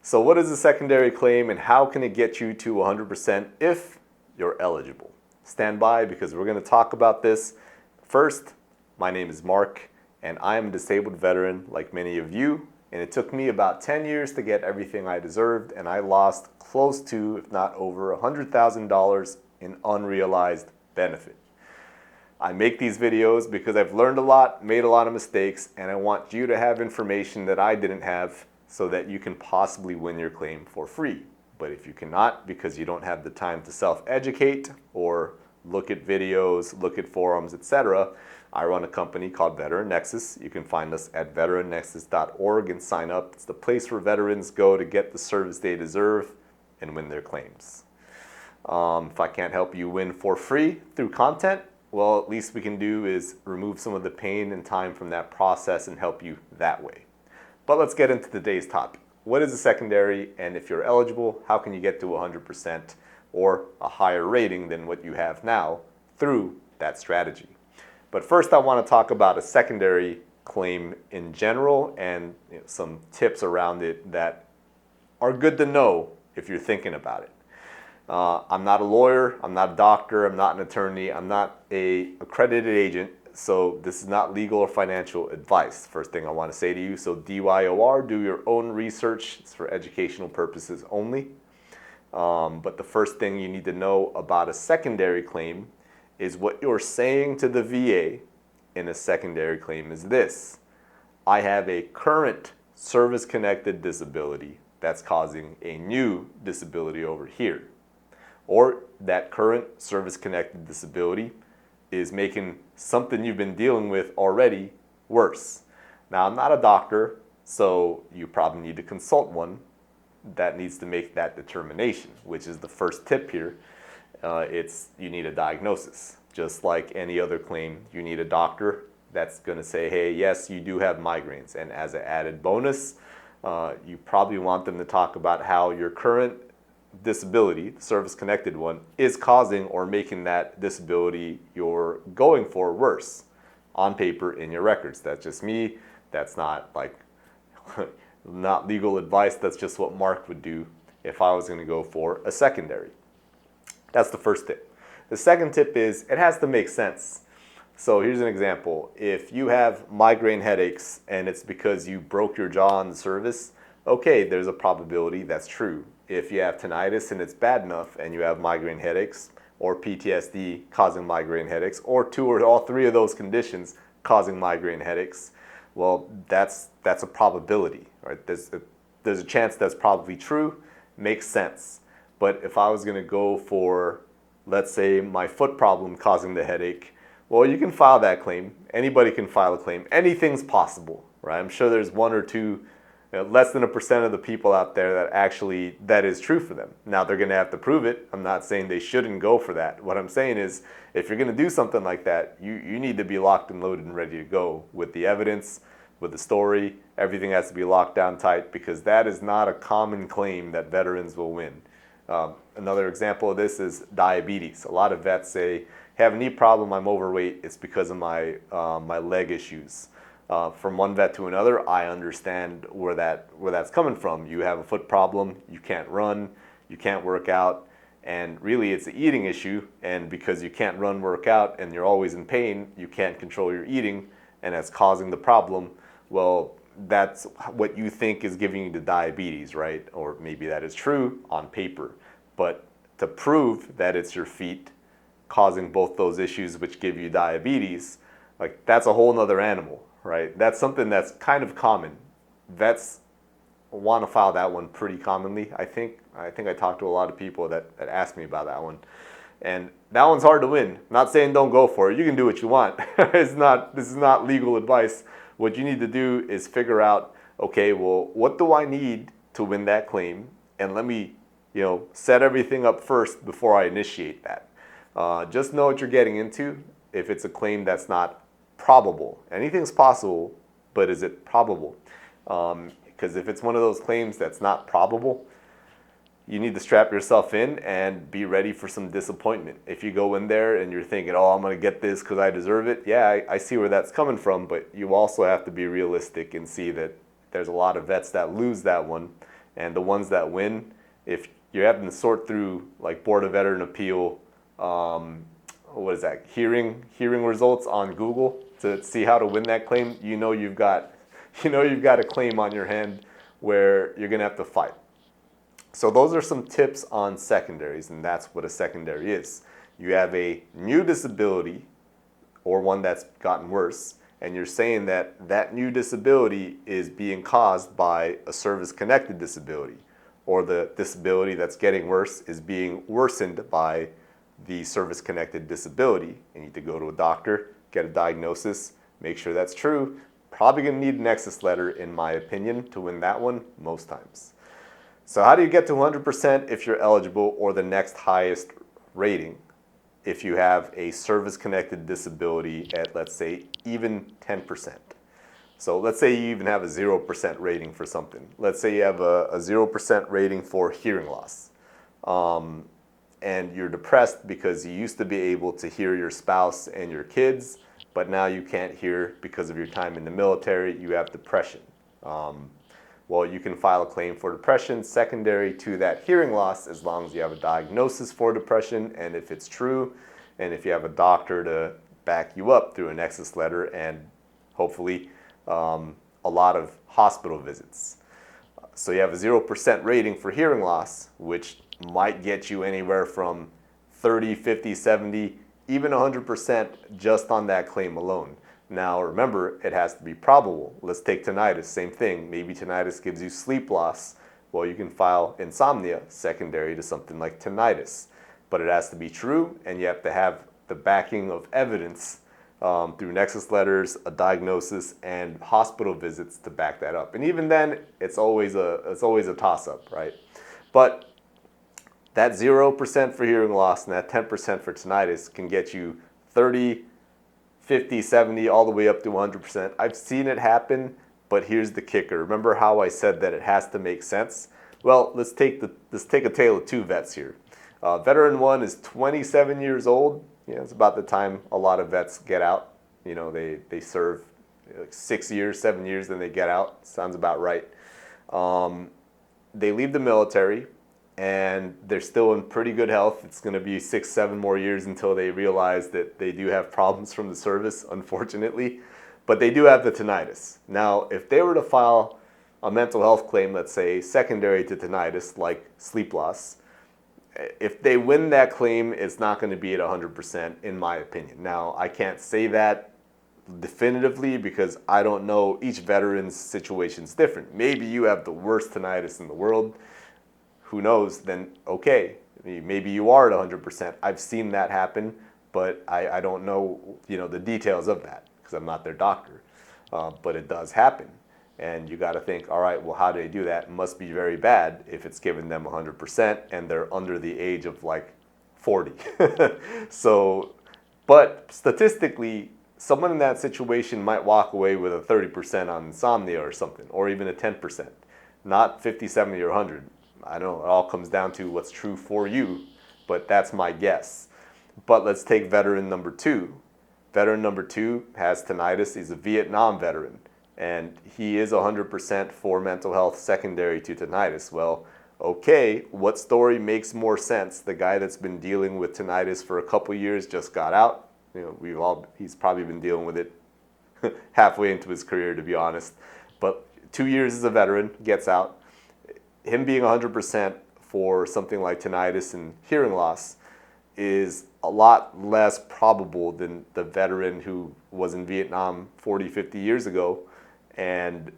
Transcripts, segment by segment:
So what is a secondary claim and how can it get you to 100% if you're eligible? Stand by because we're going to talk about this. First, my name is Mark and I am a disabled veteran like many of you, and it took me about 10 years to get everything I deserved, and I lost close to, if not over, $100,000 in unrealized benefit. I make these videos because I've learned a lot, made a lot of mistakes, and I want you to have information that I didn't have so that you can possibly win your claim for free. But if you cannot because you don't have the time to self-educate or look at videos, look at forums, etc., I run a company called Veteran Nexus. You can find us at veterannexus.org and sign up. It's the place where veterans go to get the service they deserve and win their claims. If I can't help you win for free through content, well, at least we can do is remove some of the pain and time from that process and help you that way. But let's get into today's topic. What is a secondary, and if you're eligible, how can you get to 100% or a higher rating than what you have now through that strategy? But first I want to talk about a secondary claim in general and some tips around it that are good to know if you're thinking about it. I'm not a lawyer, I'm not a doctor, I'm not an attorney, I'm not an accredited agent, so this is not legal or financial advice. First thing I want to say to you, so DYOR, do your own research. It's for educational purposes only. But the first thing you need to know about a secondary claim is what you're saying to the VA in a secondary claim is this: I have a current service-connected disability that's causing a new disability over here. Or that current service-connected disability is making something you've been dealing with already worse. Now, I'm not a doctor, so you probably need to consult one that needs to make that determination, which is the first tip here. You need a diagnosis. Just like any other claim, you need a doctor that's going to say, hey, yes, you do have migraines. And as an added bonus, you probably want them to talk about how your current disability, the service-connected one, is causing or making that disability you're going for worse on paper in your records. That's just me. That's not like not legal advice. That's just what Mark would do if I was going to go for a secondary. That's the first tip. The second tip is it has to make sense. So here's an example. If you have migraine headaches and it's because you broke your jaw on the service, okay, there's a probability that's true. If you have tinnitus and it's bad enough and you have migraine headaches or PTSD causing migraine headaches or two or all three of those conditions causing migraine headaches, well, that's a probability, right? There's a chance that's probably true, makes sense. But if I was going to go for, let's say, my foot problem causing the headache, well, you can file that claim. Anybody can file a claim. Anything's possible, right? I'm sure there's one or two, less than 1% of the people out there that is true for them. Now, they're going to have to prove it. I'm not saying they shouldn't go for that. What I'm saying is, if you're going to do something like that, you need to be locked and loaded and ready to go with the evidence, with the story. Everything has to be locked down tight because that is not a common claim that veterans will win. Another example of this is diabetes. A lot of vets say, hey, I have a knee problem, I'm overweight, it's because of my leg issues. From one vet to another, I understand where that's coming from. You have a foot problem, you can't run, you can't work out, and really it's an eating issue, and because you can't run, work out, and you're always in pain, you can't control your eating, and that's causing the problem. Well, that's what you think is giving you the diabetes, right? Or maybe that is true on paper, but to prove that it's your feet causing both those issues which give you diabetes, like that's a whole nother animal. Right? That's something that's kind of common. Vets want to file that one pretty commonly. I think I talked to a lot of people that asked me about that one. And that one's hard to win. Not saying don't go for it. You can do what you want. This is not legal advice. What you need to do is figure out, okay, well, what do I need to win that claim? And let me, set everything up first before I initiate that. Just know what you're getting into. If it's a claim that's not probable. Anything's possible, but is it probable? Because if it's one of those claims that's not probable, you need to strap yourself in and be ready for some disappointment. If you go in there and you're thinking, oh, I'm going to get this because I deserve it, yeah, I see where that's coming from, but you also have to be realistic and see that there's a lot of vets that lose that one, And the ones that win, if you're having to sort through like Board of Veteran Appeal, what is that, hearing results on Google to see how to win that claim, you've got a claim on your hand where you're gonna have to fight. So those are some tips on secondaries, and that's what a secondary is. You have a new disability or one that's gotten worse, and you're saying that that new disability is being caused by a service-connected disability, or the disability that's getting worse is being worsened by the service-connected disability. You need to go to a doctor, get a diagnosis, make sure that's true. Probably gonna need a Nexus letter, in my opinion, to win that one most times. So how do you get to 100% if you're eligible, or the next highest rating if you have a service-connected disability at, let's say, even 10%? So let's say you even have a 0% rating for something. Let's say you have a 0% rating for hearing loss. And you're depressed because you used to be able to hear your spouse and your kids, but now you can't hear because of your time in the military. You have depression. Well, you can file a claim for depression secondary to that hearing loss, as long as you have a diagnosis for depression, and if it's true, and if you have a doctor to back you up through a Nexus letter, and hopefully a lot of hospital visits. So you have a 0% rating for hearing loss, which might get you anywhere from 30, 50, 70, even 100% just on that claim alone. Now remember, it has to be probable. Let's take tinnitus, same thing. Maybe tinnitus gives you sleep loss. Well, you can file insomnia secondary to something like tinnitus. But it has to be true, and you have to have the backing of evidence through Nexus letters, a diagnosis, and hospital visits to back that up. And even then, it's always a toss-up, right? But that 0% for hearing loss and that 10% for tinnitus can get you 30, 50, 70, all the way up to 100%. I've seen it happen, but here's the kicker. Remember how I said that it has to make sense? Well, let's take a tale of two vets here. Veteran one is 27 years old. It's about the time a lot of vets get out. They serve like 6 years, 7 years, then they get out. Sounds about right. They leave the military, and they're still in pretty good health. It's going to be 6, 7 more years until they realize that they do have problems from the service, unfortunately. But they do have the tinnitus. Now, if they were to file a mental health claim, let's say, secondary to tinnitus, like sleep loss, if they win that claim, it's not going to be at 100%, in my opinion. Now, I can't say that definitively because I don't know. Each veteran's situation is different. Maybe you have the worst tinnitus in the world. Who knows? Then okay, maybe you are at 100%. I've seen that happen, but I don't know the details of that because I'm not their doctor. But it does happen. And you got to think, all right, well, how do they do that? It must be very bad if it's giving them 100% and they're under the age of like 40. So, but statistically, someone in that situation might walk away with a 30% on insomnia or something, or even a 10%, not 50, 70, or 100. I know it all comes down to what's true for you, but that's my guess. But let's take veteran number two. Veteran number two has tinnitus. He's a Vietnam veteran, and he is 100% for mental health secondary to tinnitus. Well, okay, what story makes more sense? The guy that's been dealing with tinnitus for a couple years just got out. He's probably been dealing with it halfway into his career, to be honest. But 2 years as a veteran, gets out. Him being 100% for something like tinnitus and hearing loss is a lot less probable than the veteran who was in Vietnam 40, 50 years ago and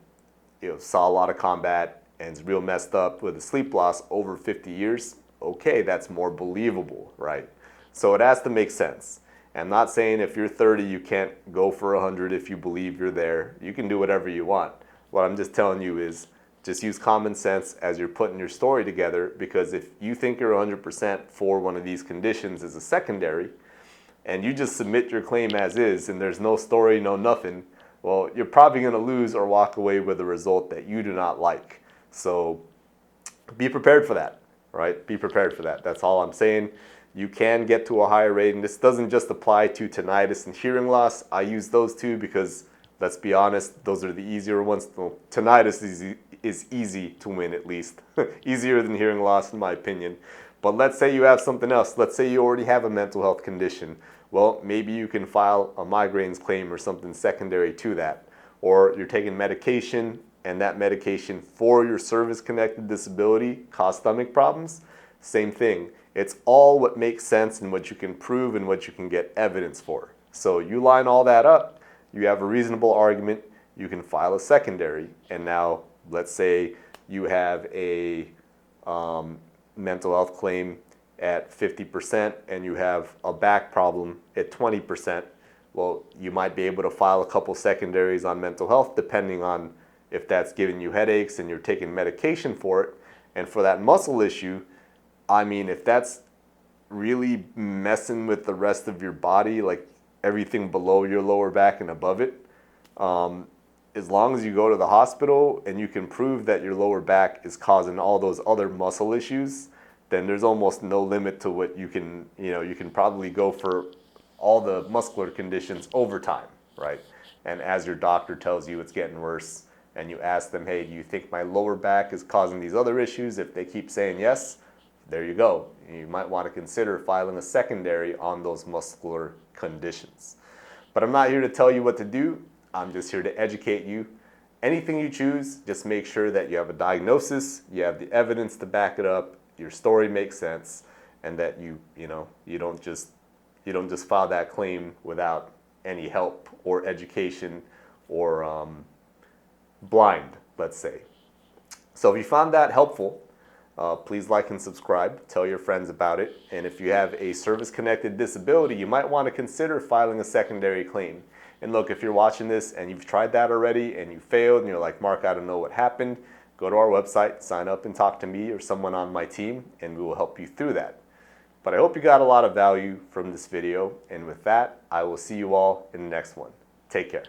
saw a lot of combat and is real messed up with a sleep loss over 50 years. Okay, that's more believable, right? So it has to make sense. I'm not saying if you're 30, you can't go for 100 if you believe you're there. You can do whatever you want. What I'm just telling you is just use common sense as you're putting your story together, because if you think you're 100% for one of these conditions as a secondary, and you just submit your claim as is, and there's no story, no nothing, well, you're probably going to lose or walk away with a result that you do not like. So be prepared for that, right? Be prepared for that. That's all I'm saying. You can get to a higher rating. This doesn't just apply to tinnitus and hearing loss. I use those two because Let's be honest, those are the easier ones. Well, tinnitus is easy to win, at least. Easier than hearing loss, in my opinion. But let's say you have something else. Let's say you already have a mental health condition. Well, maybe you can file a migraines claim or something secondary to that. Or you're taking medication, and that medication for your service-connected disability caused stomach problems. Same thing. It's all what makes sense and what you can prove and what you can get evidence for. So you line all that up, you have a reasonable argument, you can file a secondary. And now, let's say you have a mental health claim at 50% and you have a back problem at 20%. Well, you might be able to file a couple secondaries on mental health depending on if that's giving you headaches and you're taking medication for it. And for that muscle issue, I mean, if that's really messing with the rest of your body, like everything below your lower back and above it, as long as you go to the hospital and you can prove that your lower back is causing all those other muscle issues, then there's almost no limit to what you can, you can probably go for all the muscular conditions over time, right? And as your doctor tells you it's getting worse and you ask them, hey, do you think my lower back is causing these other issues? If they keep saying yes, there you go. You might want to consider filing a secondary on those muscular conditions. But I'm not here to tell you what to do. I'm just here to educate you. Anything you choose, just make sure that you have a diagnosis, you have the evidence to back it up, your story makes sense, and that you don't just file that claim without any help or education or blind, let's say. So if you found that helpful, please like and subscribe, tell your friends about it, and if you have a service-connected disability, you might want to consider filing a secondary claim. And look, if you're watching this and you've tried that already and you failed and you're like, Mark, I don't know what happened, go to our website, sign up and talk to me or someone on my team, and we will help you through that. But I hope you got a lot of value from this video, and with that, I will see you all in the next one. Take care.